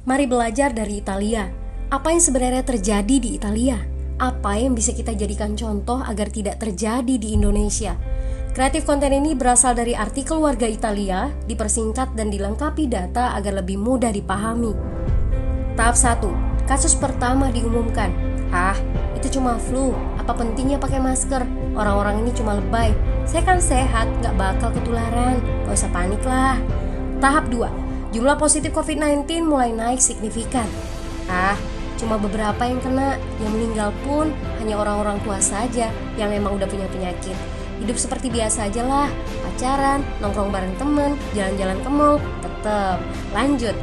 Mari belajar dari Italia. Apa yang sebenarnya terjadi di Italia? Apa yang bisa kita jadikan contoh agar tidak terjadi di Indonesia? Kreatif konten ini berasal dari artikel warga Italia, dipersingkat dan dilengkapi data agar lebih mudah dipahami. Tahap 1. Kasus pertama diumumkan. Itu cuma flu. Apa pentingnya pakai masker? Orang-orang ini cuma lebay. Saya kan sehat, gak bakal ketularan. Gak usah panik lah. Tahap 2. Jumlah positif COVID-19 mulai naik signifikan. Cuma beberapa yang kena. Yang meninggal pun hanya orang-orang tua saja yang emang udah punya penyakit. Hidup seperti biasa aja lah. Pacaran, nongkrong bareng temen, jalan-jalan ke mall, tetep lanjut.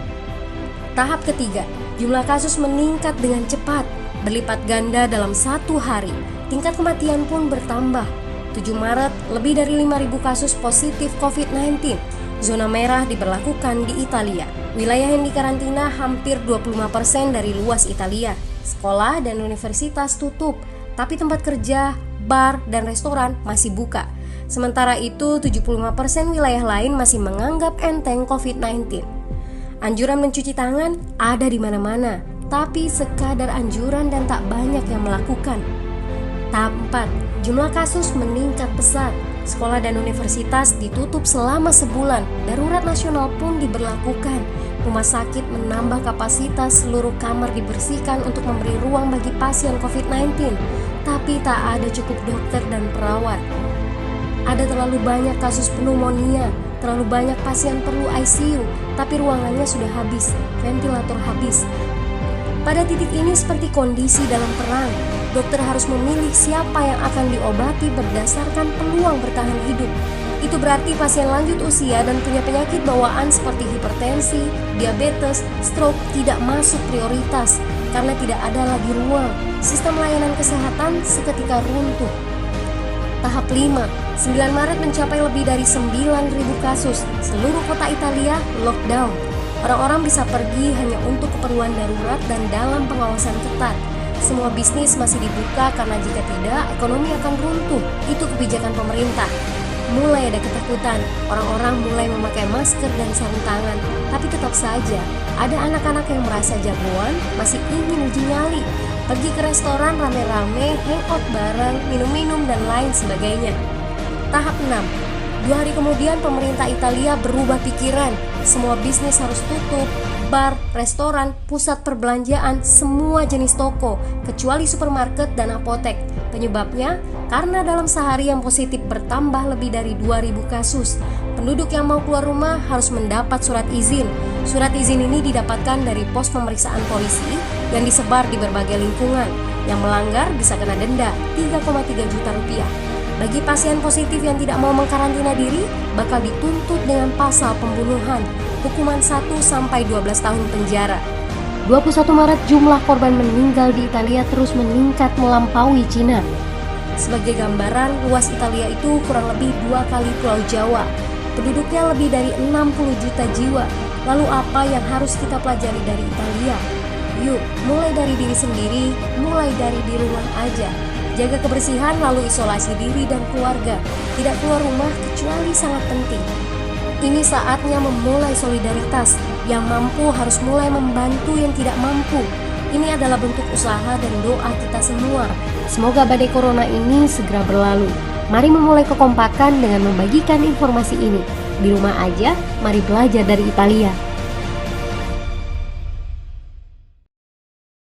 Tahap ketiga. Jumlah kasus meningkat dengan cepat, berlipat ganda dalam 1 hari. Tingkat kematian pun bertambah. 7 Maret, lebih dari 5.000 kasus positif COVID-19. Zona merah diberlakukan di Italia. Wilayah yang dikarantina hampir 25% dari luas Italia. Sekolah dan universitas tutup, tapi tempat kerja, bar, dan restoran masih buka. Sementara itu, 75% wilayah lain masih menganggap enteng COVID-19. Anjuran mencuci tangan ada di mana-mana, tapi sekadar anjuran dan tak banyak yang melakukan. Tahap 4. Jumlah kasus meningkat pesat. Sekolah dan universitas ditutup selama sebulan. Darurat nasional pun diberlakukan. Rumah sakit menambah kapasitas, seluruh kamar dibersihkan untuk memberi ruang bagi pasien COVID-19. Tapi tak ada cukup dokter dan perawat. Ada terlalu banyak kasus pneumonia, terlalu banyak pasien perlu ICU, tapi ruangannya sudah habis, ventilator habis. Pada titik ini seperti kondisi dalam perang. Dokter harus memilih siapa yang akan diobati berdasarkan peluang bertahan hidup. Itu berarti pasien lanjut usia dan punya penyakit bawaan seperti hipertensi, diabetes, stroke tidak masuk prioritas karena tidak ada lagi ruang. Sistem layanan kesehatan seketika runtuh. Tahap 5. 9 Maret mencapai lebih dari 9.000 kasus. Seluruh kota Italia lockdown. Orang-orang bisa pergi hanya untuk keperluan darurat dan dalam pengawasan ketat. Semua bisnis masih dibuka karena jika tidak, ekonomi akan runtuh. Itu kebijakan pemerintah. Mulai ada ketakutan, orang-orang mulai memakai masker dan sarung tangan. Tapi tetap saja, ada anak-anak yang merasa jagoan, masih ingin uji nyali. Pergi ke restoran rame-rame, hangout bareng, minum-minum dan lain sebagainya. Tahap 6. 2 hari kemudian pemerintah Italia berubah pikiran. Semua bisnis harus tutup. Bar, restoran, pusat perbelanjaan, semua jenis toko, kecuali supermarket dan apotek. Penyebabnya, karena dalam sehari yang positif bertambah lebih dari 2.000 kasus. Penduduk yang mau keluar rumah harus mendapat surat izin. Surat izin ini didapatkan dari pos pemeriksaan polisi yang disebar di berbagai lingkungan. Yang melanggar bisa kena denda 3,3 juta rupiah. Bagi pasien positif yang tidak mau mengkarantina diri, bakal dituntut dengan pasal pembunuhan, hukuman 1-12 tahun penjara. 21 Maret jumlah korban meninggal di Italia terus meningkat melampaui Cina. Sebagai gambaran, luas Italia itu kurang lebih 2 kali Pulau Jawa. Penduduknya lebih dari 60 juta jiwa. Lalu apa yang harus kita pelajari dari Italia? Yuk, mulai dari diri sendiri, mulai dari di rumah aja. Jaga kebersihan lalu isolasi diri dan keluarga. Tidak keluar rumah kecuali sangat penting. Ini saatnya memulai solidaritas. Yang mampu harus mulai membantu yang tidak mampu. Ini adalah bentuk usaha dan doa kita semua. Semoga badai corona ini segera berlalu. Mari memulai kekompakan dengan membagikan informasi ini. Di rumah aja, mari belajar dari Italia.